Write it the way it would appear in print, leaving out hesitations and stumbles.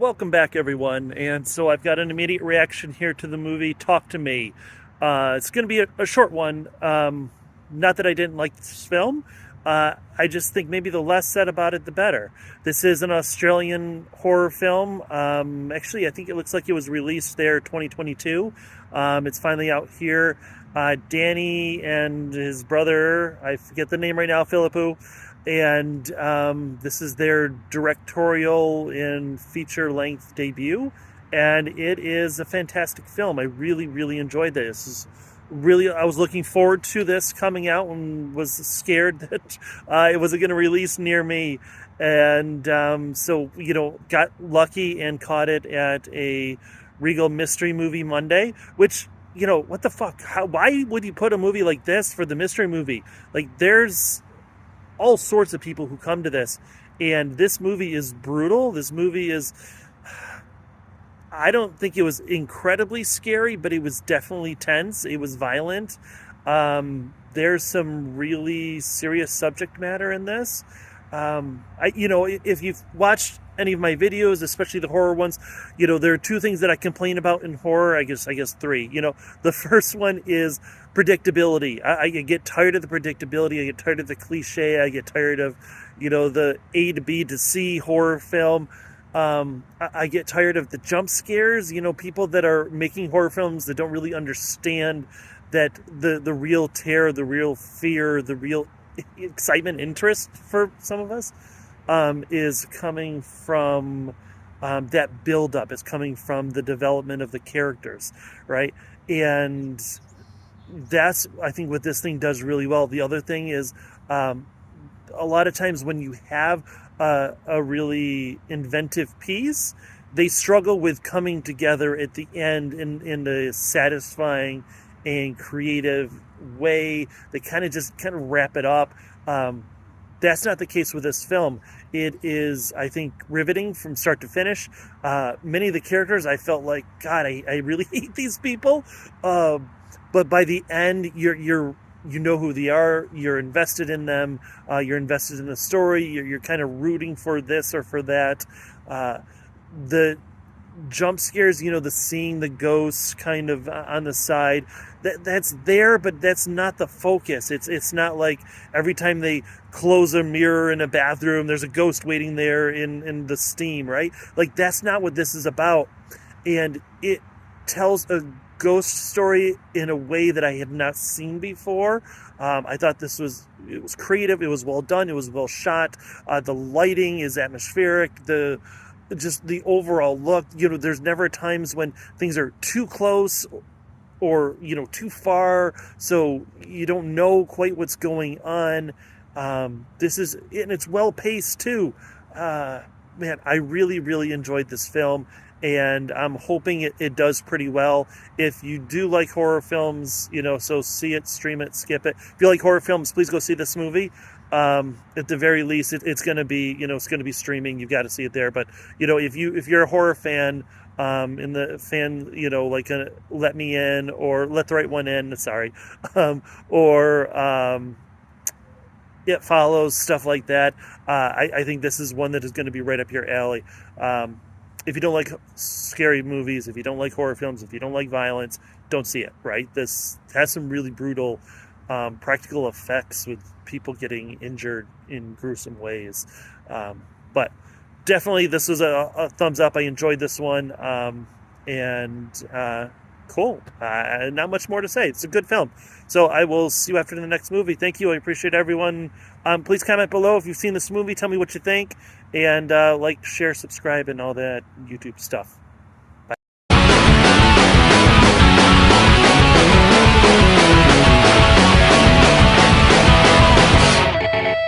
welcome back, everyone. And so I've got an immediate reaction here to the movie Talk to Me. It's going to be a short one. Not that I didn't like this film. I just think maybe the less said about it, the better. This is an Australian horror film. Actually, I think it looks like it was released there 2022. It's finally out here. Danny and his brother, I forget the name right now, Philippou, and this is their directorial and feature-length debut, and it is a fantastic film. I really, really enjoyed this. I was looking forward to this coming out and was scared that it wasn't going to release near me, and so got lucky and caught it at a Regal Mystery Movie Monday, which, what the fuck? Why would you put a movie like this for the mystery movie? Like, there's all sorts of people who come to this, and this movie is brutal. This movie is, I don't think it was incredibly scary, but it was definitely tense. It was violent. There's some really serious subject matter in this. If you've watched any of my videos, especially the horror ones, there are two things that I complain about in horror. I guess three. The first one is predictability. I get tired of the predictability. I get tired of the cliche. I get tired of, the A to B to C horror film. I get tired of the jump scares. People that are making horror films that don't really understand that the real terror, the real fear, the real excitement, interest for some of us is coming from that build-up. It's coming from the development of the characters, right? And that's, I think, what this thing does really well. The other thing is, a lot of times when you have a really inventive piece, they struggle with coming together at the end in a satisfying and creative way. They kind of wrap it up. That's not the case with this film. It is, I think, riveting from start to finish. Many of the characters, I felt like, God, I really hate these people. But by the end, you know who they are. You're invested in them. You're invested in the story. You're kind of rooting for this or for that. The jump scares, the seeing the ghosts kind of on the side, that's there, but that's not the focus. It's not like every time they close a mirror in a bathroom, there's a ghost waiting there in the steam, right? Like, that's not what this is about. And it tells a ghost story in a way that I had not seen before. I thought it was creative. It was well done. It was well shot. The lighting is atmospheric. Just the overall look, there's never times when things are too close or, too far, so you don't know quite what's going on. And it's well paced too. Man, I really, really enjoyed this film, and I'm hoping it does pretty well. If you do like horror films, so see it, stream it, skip it. If you like horror films, please go see this movie. At the very least, it's going to be, it's going to be streaming. You've got to see it there. But, if you're a horror fan, in the fan, like Let Me In or Let the Right One In, sorry, or It Follows, stuff like that. I think this is one that is going to be right up your alley. If you don't like scary movies, if you don't like horror films, if you don't like violence, don't see it, right? This has some really brutal practical effects with people getting injured in gruesome ways. But definitely this was a thumbs up. I enjoyed this one. Cool. Not much more to say. It's a good film. So I will see you after the next movie. Thank you. I appreciate everyone. Please comment below if you've seen this movie. Tell me what you think. And like, share, subscribe, and all that YouTube stuff.